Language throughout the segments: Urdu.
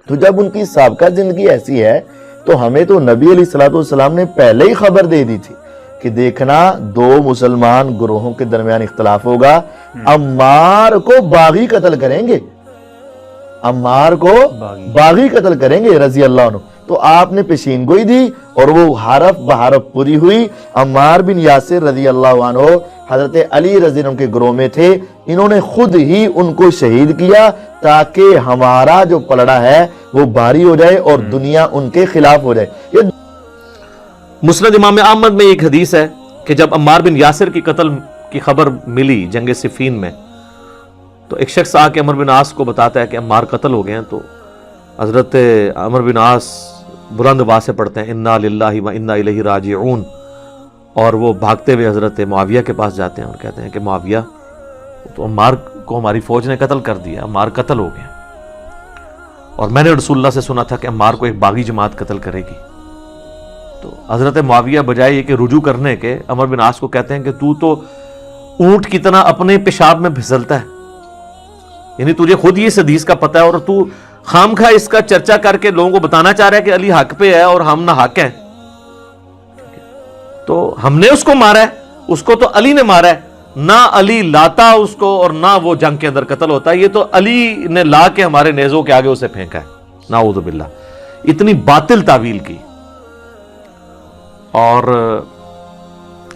تو جب ان کی سابقہ زندگی ایسی ہے تو ہمیں تو نبی علیہ الصلوۃ والسلام نے پہلے ہی خبر دے دی تھی کہ دیکھنا دو مسلمان گروہوں کے درمیان اختلاف ہوگا، عمار کو باغی قتل کریں گے، عمار کو باغی قتل کریں گے رضی اللہ عنہ۔ تو آپ نے پیشین گوئی دی اور وہ حرف بحرف پوری ہوئی۔ عمار بن یاسر رضی اللہ عنہ حضرت علی رضی اللہ عنہ کے گروہ میں تھے، انہوں نے خود ہی ان کو شہید کیا تاکہ ہمارا جو پلڑا ہے وہ بھاری ہو جائے اور دنیا ان کے خلاف ہو جائے۔ مسند امام احمد میں ایک حدیث ہے کہ جب عمار بن یاسر کی قتل کی خبر ملی جنگ صفین میں، تو ایک شخص آ کے عمر بن عاص کو بتاتا ہے کہ عمار قتل ہو گئے ہیں۔ تو حضرت عمر بن عاص بلند آواز سے پڑھتے ہیں انا للہ و انا الیہ راجعون، اور وہ بھاگتے ہوئے حضرت معاویہ کے پاس جاتے ہیں اور کہتے ہیں کہ معاویہ، تو عمار کو ہماری فوج نے قتل کر دیا، عمار قتل ہو گئے، اور میں نے رسول اللہ سے سنا تھا کہ عمار کو ایک باغی جماعت قتل کرے گی۔ تو حضرت معاویہ بجائے یہ کہ رجوع کرنے کے عمر بن عاص کو کہتے ہیں کہ تو اونٹ کی طرح اپنے پیشاب میں پھسلتا ہے، یعنی تجھے خود یہ اس حدیث کا پتہ ہے اور تو خام خواہ اس کا چرچا کر کے لوگوں کو بتانا چاہ رہا ہے کہ علی حق پہ ہے اور ہم نہ حق ہیں۔ تو ہم نے اس کو مارا ہے، اس کو تو علی نے مارا ہے، نہ علی لاتا اس کو اور نہ وہ جنگ کے اندر قتل ہوتا ہے، یہ تو علی نے لا کے ہمارے نیزوں کے آگے اسے پھینکا ہے، نعوذ باللہ۔ اتنی باطل تعویل کی۔ اور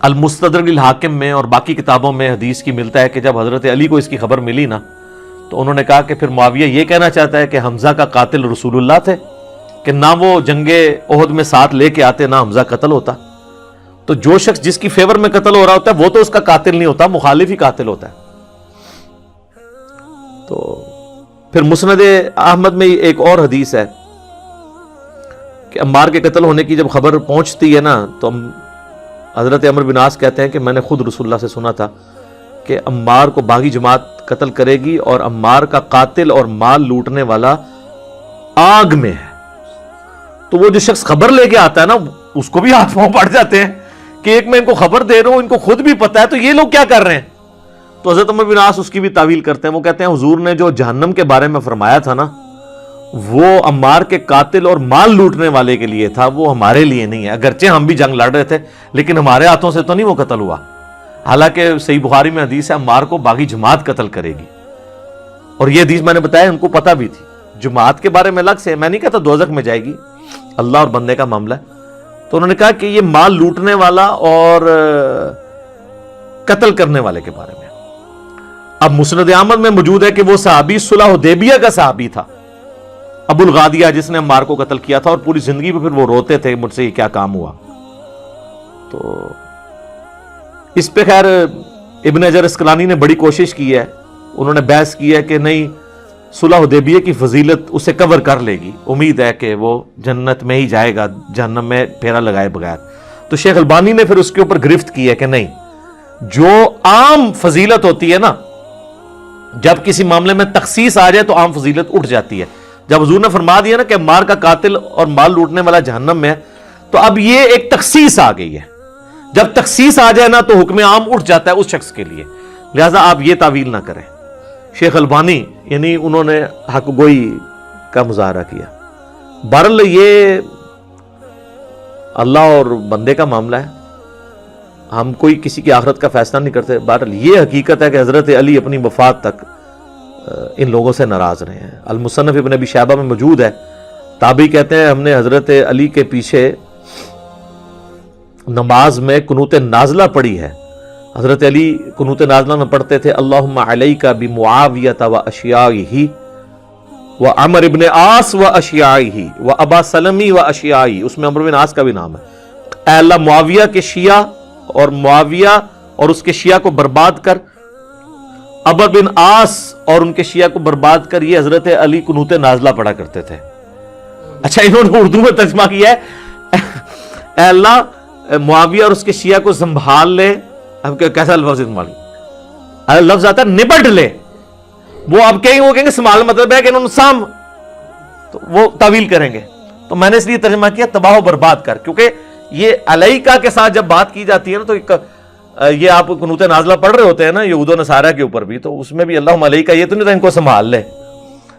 المستدرک الحاکم میں اور باقی کتابوں میں حدیث کی ملتا ہے کہ جب حضرت علی کو اس کی خبر ملی نا، تو انہوں نے کہا کہ پھر معاویہ یہ کہنا چاہتا ہے کہ حمزہ کا قاتل رسول اللہ تھے، کہ نہ وہ جنگ احد میں ساتھ لے کے آتے نہ حمزہ قتل ہوتا۔ تو جو شخص جس کی فیور میں قتل ہو رہا ہوتا ہے وہ تو اس کا قاتل نہیں ہوتا، مخالف ہی قاتل ہوتا ہے۔ تو پھر مسند احمد میں ایک اور حدیث ہے کہ عمار کے قتل ہونے کی جب خبر پہنچتی ہے نا، تو حضرت عمر بن عاص کہتے ہیں کہ میں نے خود رسول اللہ سے سنا تھا کہ عمار کو باغی جماعت قتل کرے گی اور عمار کا قاتل اور مال لوٹنے والا آگ میں ہے۔ تو وہ جو شخص خبر لے کے آتا ہے نا، اس کو بھی ہاتھ پاؤں پڑ جاتے ہیں کہ ایک میں ان کو خبر دے رہا ہوں، ان کو خود بھی پتا ہے، تو یہ لوگ کیا کر رہے ہیں؟ تو حضرت عمر بن عاص اس کی بھی تعویل کرتے ہیں، وہ کہتے ہیں حضور نے جو جہنم کے بارے میں فرمایا تھا نا، وہ عمار کے قاتل اور مال لوٹنے والے کے لیے تھا، وہ ہمارے لیے نہیں ہے۔ اگرچہ ہم بھی جنگ لڑ رہے تھے لیکن ہمارے ہاتھوں سے تو نہیں وہ قتل ہوا۔ حالانکہ صحیح بخاری میں حدیث ہے عمار کو باغی جماعت قتل کرے گی، اور یہ حدیث میں نے بتایا ان کو پتہ بھی تھی۔ جماعت کے بارے میں الگ سے میں نہیں کہتا دوزخ میں جائے گی، اللہ اور بندے کا معاملہ ہے۔ تو انہوں نے کہا کہ یہ مال لوٹنے والا اور قتل کرنے والے کے بارے میں۔ اب مسند احمد میں موجود ہے کہ وہ صحابی صلح حدیبیہ کا صحابی تھا، ابو الغادیہ، جس نے عمار کو قتل کیا تھا، اور پوری زندگی پہ پھر وہ روتے تھے مجھ سے یہ کیا کام ہوا۔ تو اس پہ خیر ابن حجر اسقلانی نے بڑی کوشش کی ہے، انہوں نے بحث کی ہے کہ نہیں، صلح حدیبیہ کی فضیلت اسے کور کر لے گی، امید ہے کہ وہ جنت میں ہی جائے گا، جہنم میں پھیرا لگائے بغیر۔ تو شیخ البانی نے پھر اس کے اوپر گرفت کی ہے کہ نہیں، جو عام فضیلت ہوتی ہے نا، جب کسی معاملے میں تخصیص آ جائے تو عام فضیلت اٹھ جاتی ہے۔ جب حضور نے فرما دیا نا کہ عمار کا قاتل اور مال لوٹنے والا جہنم میں ہے، تو اب یہ ایک تخصیص آ گئی ہے۔ جب تخصیص آ جائے نا تو حکم عام اٹھ جاتا ہے اس شخص کے لیے، لہذا آپ یہ تعویل نہ کریں۔ شیخ البانی یعنی انہوں نے حق گوئی کا مظاہرہ کیا۔ بہرحال یہ اللہ اور بندے کا معاملہ ہے، ہم کوئی کسی کی آخرت کا فیصلہ نہیں کرتے۔ بہرحال یہ حقیقت ہے کہ حضرت علی اپنی وفات تک ان لوگوں سے ناراض رہے ہیں۔ المصنف ابن ابی شیبہ میں موجود ہے، تابعی کہتے ہیں ہم نے حضرت علی کے پیچھے نماز میں قنوت نازلہ پڑھی ہے۔ حضرت علی قنوت نازلہ میں پڑھتے تھے اللہم علیک بمعاویۃ و اشیائہ و عمر ابن عاص و اشیائہ و ابا سلمی و اشیائہ، اس میں عمر بن عاص کا بھی نام ہے۔ اے اللہ معاویہ کے شیعہ اور معاویہ اور اس کے شیعہ کو برباد کر، ابا بن عاص اور ان کے شیعہ کو برباد کر۔ یہ حضرت علی قنوت نازلہ پڑھا کرتے تھے۔ اچھا انہوں نے اردو میں ترجمہ کیا ہے اے اللہ معاویہ اور اس کے شیعہ کو سنبھال لے۔ اب کیسا لفظ استعمال، لفظ آتا ہے نبٹ لے، وہ اب کہیں گے سنبھال مطلب ہے کہ انہوں نے سام، تو وہ تعویل کریں گے۔ تو میں نے اس لیے ترجمہ کیا تباہ و برباد کر، کیونکہ یہ علیکہ کے ساتھ جب بات کی جاتی ہے نا، تو یہ آپ قنوت نازلہ پڑھ رہے ہوتے ہیں نا یہود و نصارہ کے اوپر بھی، تو اس میں بھی اللہم علیکہ یہ تو نہیں تھا ان کو سنبھال لے،